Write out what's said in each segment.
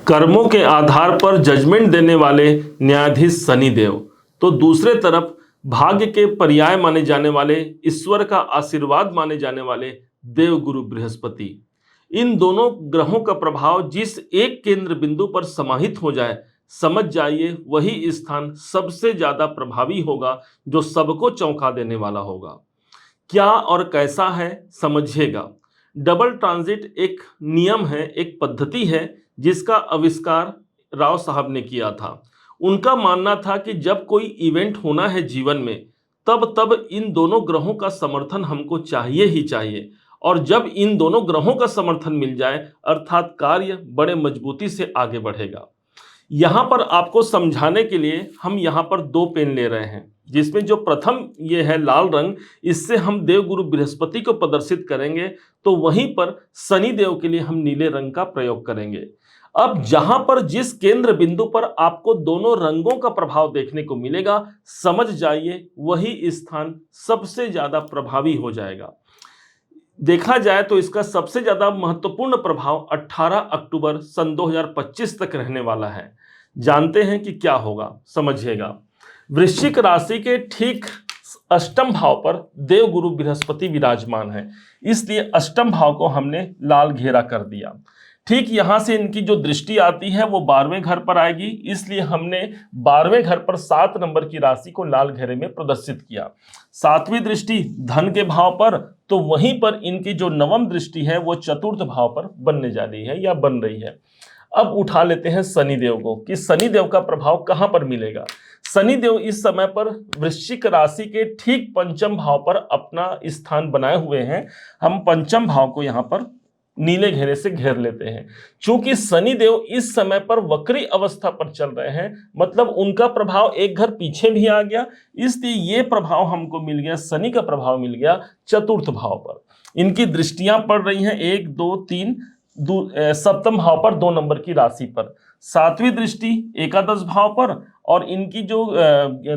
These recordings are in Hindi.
कर्मों के आधार पर जजमेंट देने वाले न्यायाधीश शनिदेव, तो दूसरे तरफ भाग्य के पर्याय माने जाने वाले, ईश्वर का आशीर्वाद माने जाने वाले देवगुरु बृहस्पति। इन दोनों ग्रहों का प्रभाव जिस एक केंद्र बिंदु पर समाहित हो जाए, समझ जाइए वही स्थान सबसे ज्यादा प्रभावी होगा, जो सबको चौंका देने वाला होगा। क्या और कैसा है, समझिएगा। डबल ट्रांजिट एक नियम है, एक पद्धति है जिसका आविष्कार राव साहब ने किया था। उनका मानना था कि जब कोई इवेंट होना है जीवन में, तब तब इन दोनों ग्रहों का समर्थन हमको चाहिए ही चाहिए। और जब इन दोनों ग्रहों का समर्थन मिल जाए, अर्थात कार्य बड़े मजबूती से आगे बढ़ेगा। यहां पर आपको समझाने के लिए हम यहां पर दो पेन ले रहे हैं, जिसमें जो प्रथम ये है लाल रंग, इससे हम देवगुरु बृहस्पति को प्रदर्शित करेंगे, तो वहीं पर शनि देव के लिए हम नीले रंग का प्रयोग करेंगे। अब जहां पर जिस केंद्र बिंदु पर आपको दोनों रंगों का प्रभाव देखने को मिलेगा, समझ जाइए वही स्थान सबसे ज्यादा प्रभावी हो जाएगा। देखा जाए तो इसका सबसे ज्यादा महत्वपूर्ण प्रभाव 18 अक्टूबर सन 2025 तक रहने वाला है। जानते हैं कि क्या होगा, समझिएगा। वृश्चिक राशि के ठीक अष्टम भाव पर देवगुरु बृहस्पति विराजमान है, इसलिए अष्टम भाव को हमने लाल घेरा कर दिया। ठीक यहां से इनकी जो दृष्टि आती है वो 12वें घर पर आएगी, इसलिए हमने 12वें घर पर 7 नंबर की राशि को लाल घेरे में प्रदर्शित किया। 7वीं दृष्टि धन के भाव पर, तो वहीं पर इनकी जो नवम दृष्टि है वो चतुर्थ भाव पर बनने जा रही है या बन रही है। अब उठा लेते हैं शनिदेव को कि शनिदेव का प्रभाव कहां पर मिलेगा। शनिदेव इस समय पर वृश्चिक राशि के ठीक पंचम भाव पर अपना स्थान बनाए हुए हैं। हम पंचम भाव को यहां पर नीले घेरे से घेर लेते हैं। चूंकि शनिदेव इस समय पर वक्री अवस्था पर चल रहे हैं, मतलब उनका प्रभाव एक घर पीछे भी आ गया, इसलिए ये प्रभाव हमको मिल गया, शनि का प्रभाव मिल गया चतुर्थ भाव पर। इनकी दृष्टियां पड़ रही हैं 1 2 3 सप्तम भाव पर 2 नंबर की राशि पर, 7वीं दृष्टि एकादश भाव पर, और इनकी जो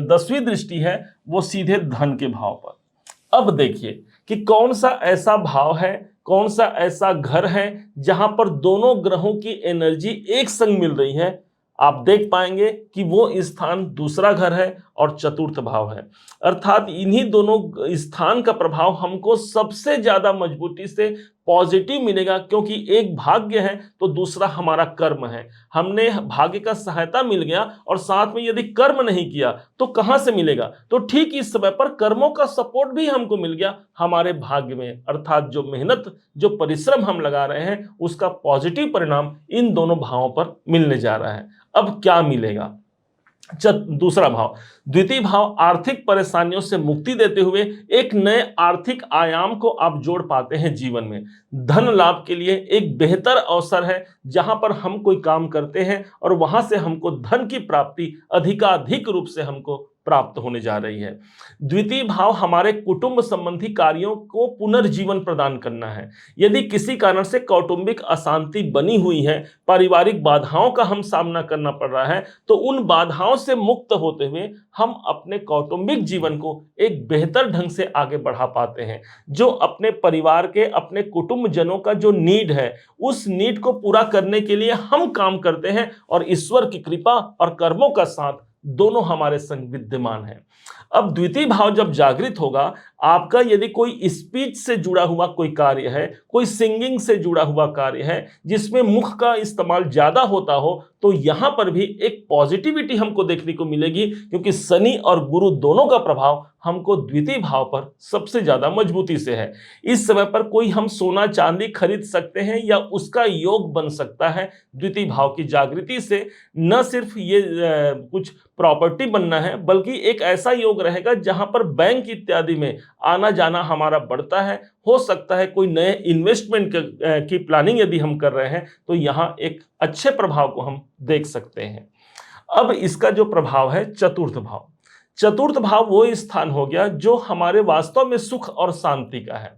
10वीं दृष्टि है वो सीधे धन के भाव पर। अब देखिए कि कौन सा ऐसा भाव है, कौन सा ऐसा घर है जहां पर दोनों ग्रहों की एनर्जी एक संग मिल रही है। आप देख पाएंगे कि वो स्थान दूसरा घर है और चतुर्थ भाव है। अर्थात इन्हीं दोनों स्थान का प्रभाव हमको सबसे ज्यादा मजबूती से पॉजिटिव मिलेगा, क्योंकि एक भाग्य है तो दूसरा हमारा कर्म है। हमने भाग्य का सहायता मिल गया, और साथ में यदि कर्म नहीं किया तो कहां से मिलेगा। तो ठीक इस समय पर कर्मों का सपोर्ट भी हमको मिल गया हमारे भाग्य में, अर्थात जो मेहनत, जो परिश्रम हम लगा रहे हैं, उसका पॉजिटिव परिणाम इन दोनों भावों पर मिलने जा रहा है। अब क्या मिलेगा। दूसरा भाव, द्वितीय भाव, आर्थिक परेशानियों से मुक्ति देते हुए एक नए आर्थिक आयाम को आप जोड़ पाते हैं जीवन में। धन लाभ के लिए एक बेहतर अवसर है, जहां पर हम कोई काम करते हैं और वहां से हमको धन की प्राप्ति अधिकाधिक रूप से हमको प्राप्त होने जा रही है। द्वितीय भाव हमारे कुटुंब संबंधी कार्यों को पुनर्जीवन प्रदान करना है। यदि किसी कारण से कौटुंबिक अशांति बनी हुई है, पारिवारिक बाधाओं का हम सामना करना पड़ रहा है, तो उन बाधाओं से मुक्त होते हुए हम अपने कौटुंबिक जीवन को एक बेहतर ढंग से आगे बढ़ा पाते हैं। जो अपने परिवार के, अपने कुटुंबजनों का जो नीड है, उस नीड को पूरा करने के लिए हम काम करते हैं, और ईश्वर की कृपा और कर्मों का साथ दोनों हमारे संग विद्यमान है। अब द्वितीय भाव जब जागृत होगा, आपका यदि कोई स्पीच से जुड़ा हुआ कोई कार्य है, कोई सिंगिंग से जुड़ा हुआ कार्य है, जिसमें मुख का इस्तेमाल ज्यादा होता हो, तो यहां पर भी एक पॉजिटिविटी हमको देखने को मिलेगी, क्योंकि शनि और गुरु दोनों का प्रभाव हमको द्वितीय भाव पर सबसे ज्यादा मजबूती से है। इस समय पर कोई हम सोना चांदी खरीद सकते हैं, या उसका योग बन सकता है द्वितीय भाव की जागृति से। न सिर्फ ये कुछ प्रॉपर्टी बनना है, बल्कि एक ऐसा योग रहेगा जहां पर बैंक इत्यादि में आना जाना हमारा बढ़ता है। हो सकता है कोई नए इन्वेस्टमेंट की प्लानिंग यदि हम कर रहे हैं, तो यहां एक अच्छे प्रभाव को हम देख सकते हैं। अब इसका जो प्रभाव है चतुर्थ भाव, चतुर्थ भाव वो स्थान हो गया जो हमारे वास्तव में सुख और शांति का है।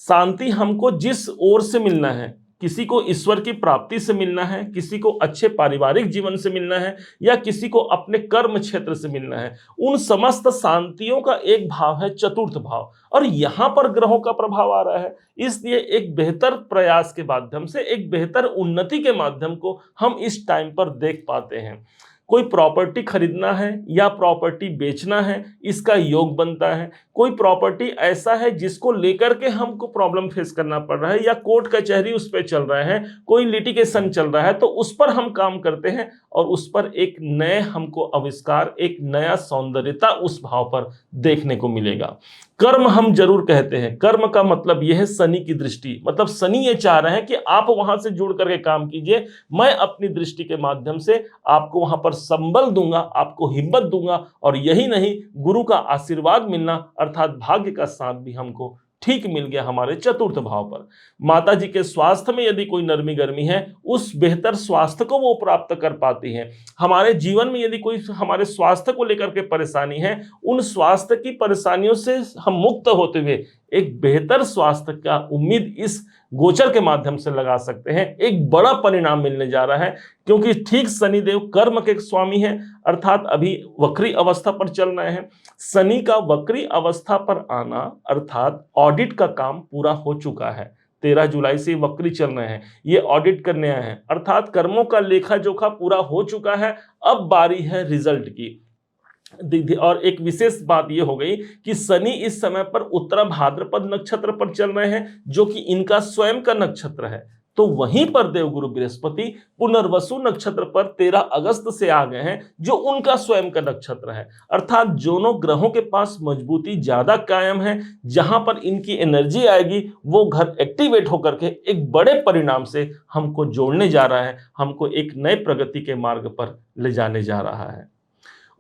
शांति हमको जिस ओर से मिलना है, किसी को ईश्वर की प्राप्ति से मिलना है, किसी को अच्छे पारिवारिक जीवन से मिलना है, या किसी को अपने कर्म क्षेत्र से मिलना है, उन समस्त शांतियों का एक भाव है चतुर्थ भाव, और यहां पर ग्रहों का प्रभाव आ रहा है। इसलिए एक बेहतर प्रयास के माध्यम से, एक बेहतर उन्नति के माध्यम को हम इस टाइम पर देख पाते हैं। कोई प्रॉपर्टी खरीदना है या प्रॉपर्टी बेचना है, इसका योग बनता है। कोई प्रॉपर्टी ऐसा है जिसको लेकर के हमको प्रॉब्लम फेस करना पड़ रहा है, या कोर्ट कचहरी उस पर चल रहा है, कोई लिटिगेशन चल रहा है, तो उस पर हम काम करते हैं और उस पर एक नए हमको आविष्कार, एक नया सौंदर्यता उस भाव पर देखने को मिलेगा। कर्म हम जरूर कहते हैं, कर्म का मतलब यह है शनि की दृष्टि, मतलब शनि ये चाह रहे हैं कि आप वहां से जुड़ करके काम कीजिए, मैं अपनी दृष्टि के माध्यम से आपको वहां पर संबल दूंगा, आपको हिम्मत दूंगा, और यही नहीं, गुरु का आशीर्वाद मिलना अर्थात भाग्य का साथ भी हमको ठीक मिल गया हमारे चतुर्थ भाव पर। माता जी के स्वास्थ्य में यदि कोई नरमी गर्मी है, उस बेहतर स्वास्थ्य को वो प्राप्त कर पाती हैं। हमारे जीवन में यदि कोई हमारे स्वास्थ्य को लेकर के परेशानी है, उन स्वास्थ्य की परेशानियों से हम मुक्त होते हुए एक बेहतर स्वास्थ्य का उम्मीद इस गोचर के माध्यम से लगा सकते हैं। एक बड़ा परिणाम मिलने जा रहा है, क्योंकि ठीक शनिदेव कर्म के स्वामी हैं, अर्थात अभी वक्री अवस्था पर चल रहे हैं। शनि का वक्री अवस्था पर आना अर्थात ऑडिट का काम पूरा हो चुका है। 13 जुलाई से वक्री चल रहे हैं, ये ऑडिट करने आए हैं, अर्थात कर्मों का लेखा जोखा पूरा हो चुका है। अब बारी है रिजल्ट की। और एक विशेष बात यह हो गई कि शनि इस समय पर उत्तरा भाद्रपद नक्षत्र पर चल रहे हैं, जो कि इनका स्वयं का नक्षत्र है। तो वहीं पर देवगुरु बृहस्पति पुनर्वसु नक्षत्र पर 13 अगस्त से आ गए हैं, जो उनका स्वयं का नक्षत्र है। अर्थात दोनों ग्रहों के पास मजबूती ज्यादा कायम है। जहां पर इनकी एनर्जी आएगी, वो घर एक्टिवेट होकर के एक बड़े परिणाम से हमको जोड़ने जा रहा है, हमको एक नए प्रगति के मार्ग पर ले जाने जा रहा है।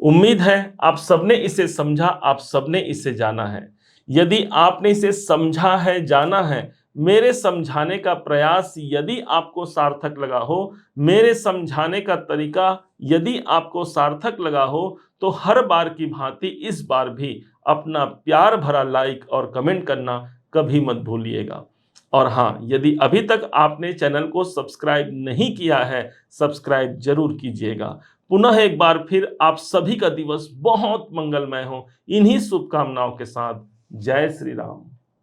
उम्मीद है आप सबने इसे समझा, आप सबने इसे जाना है। यदि आपने इसे समझा है, जाना है, मेरे समझाने का प्रयास यदि आपको सार्थक लगा हो, मेरे समझाने का तरीका यदि आपको सार्थक लगा हो, तो हर बार की भांति इस बार भी अपना प्यार भरा लाइक और कमेंट करना कभी मत भूलिएगा। और हाँ, यदि अभी तक आपने चैनल को सब्सक्राइब नहीं किया है, सब्सक्राइब जरूर कीजिएगा। पुनः एक बार फिर आप सभी का दिवस बहुत मंगलमय हो, इन्हीं शुभकामनाओं के साथ। जय श्री राम।